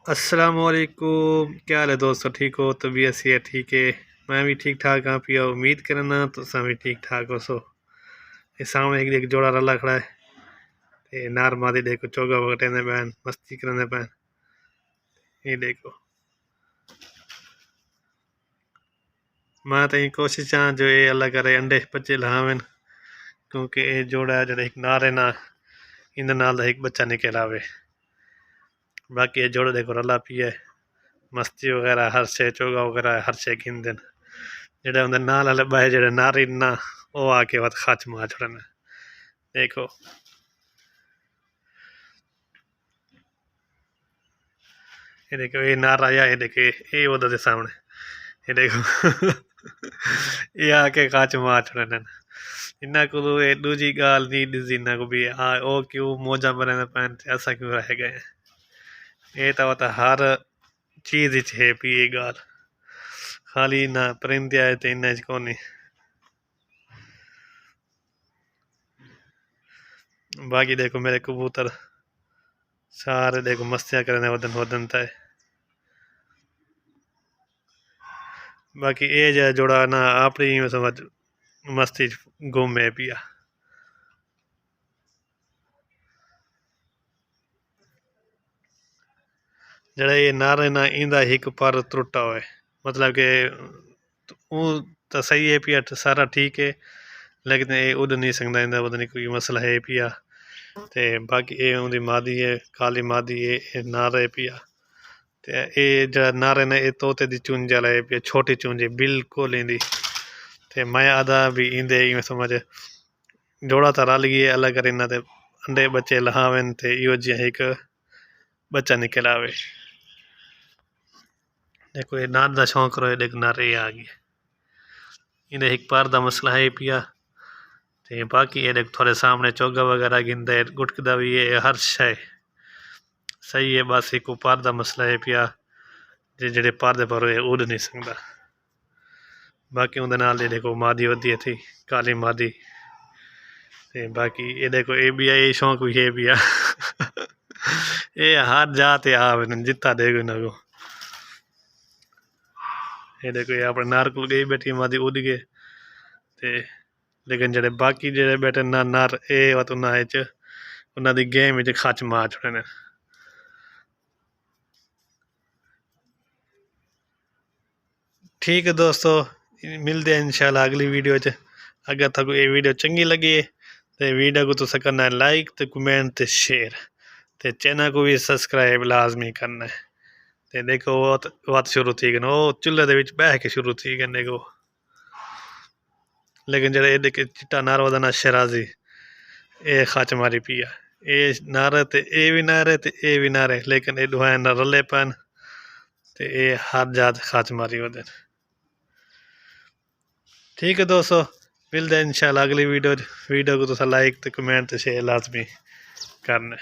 अस्सलामुअलैकुम। क्या हाल है दोस्तों, ठीक हो? तबीयत से ठीक है? मैं भी ठीक ठाक हाँ पिया। उम्मीद करना तुम भी ठीक ठाक हो। सो ये सामने एक जोड़ा रला खड़ा है। ते नार मादी देखो चोगा वगटे पैन मस्ती करने पैन। ये देखो मैं तो कोशिश हाँ जो ये अल्लाह करे अंडे बच्चे लावें, क्योंकि ये जोड़ा जो एक नार है ना, इन नाल एक बच्चा निकल आवे। बाकी ये जोड़ा देखो रला पिया है, मस्ती वगैरह हर शे चोगा वगैरह हर शे खिंदे जेडे उनके नाल वाले बाहे जेडे नारी ना वो आके वत खच मार छोड़ने। देखो ये देखो ये नार आया, ये देखो ये उधर से सामने ये देखो ये आके काच मार छोड़ने। इन्ना को ये दूजी गाल नी दिसी इन्ना को भी आ ओ क्यों मौजा बने पैन ऐसा क्यों रह गए। ये तो हर चीज है भी ये गाल, खाली ना परिंदे आए तो इन्ना को नहीं। बाकी देखो मेरे कबूतर सारे देखो मस्तियां करने वदन वदन तय। बाकी ये जो जोड़ा ना अपनी में समझ मस्ती घूमे पिया। जड़ा ये नारे ना इंदा एक पर त्रुटा हुए, मतलब के वो तो सही है पिया, सारा ठीक है, लेकिन ये उड़ नहीं सकता, इंदा पता नहीं कोई मसला है पिया। ते बाकी ये उनकी मादी है, काली मादी है, ये नार है पिया। ते ये जड़ा नारे ने ये तोते दी चुंज वाला है पिया, छोटी चुंज है बिल्कुल इंदी। ते मैं आधा भी इंदे में समझ जोड़ा तो रल गई अल्लाह करे इन्ना ते अंडे बच्चे लहावें ते इहो जिहा एक बच्चा निकल आवे। देखो ये नार का शौक रहे, देखो नार ये आ गई। इन्हें एक पार का मसला है पिया। ते बाकी ये देख थोड़े सामने चोगा वगैरह गिनते गुटकदा भी ये हर शय सही है, बस एक पार का मसला है पिया जे जेडे पार पर उड़ नहीं सकता। बाकी उनके नाल ये देखो मादी वधी थी काली मादी। ते बाकी ये देखो ये भी है, ये शौक भी है पिया ये हर जाते आ जिता देखो इन्हों को। ये देखो ये अपने नार को गई बैठी मादी उड़ गए ते, लेकिन जेडे बाकी जेडे बैठे ना नार ए वत उन्होंने गेम खच मार छोड़े ने। ठीक है दोस्तों, मिलते हैं इंशाल्लाह अगली वीडियो च। अगर थको ये वीडियो चंगी लगी है तो वीडियो को तुस करना है लाइक तो कमेंट तो शेयर, तो चैनल को भी सब्सक्राइब लाजमी करना है। ते देखो वत शुरू थी गए वो चूल्हे के बह के शुरू थी गए देखो। लेकिन जरा ये देखे चिट्टा नार वदा ना शराजी ये खच मारी पिया। ये नारे ते ए भी नारे ते ए भी नारे, लेकिन ये दुआ ना रले पैन ते ये हर जात खच मारी वदन। ठीक है दोस्तों, मिलते हैं इंशाल्लाह अगली वीडियो को तुस लाइक तो कमेंट तो शेयर लाजमी करना।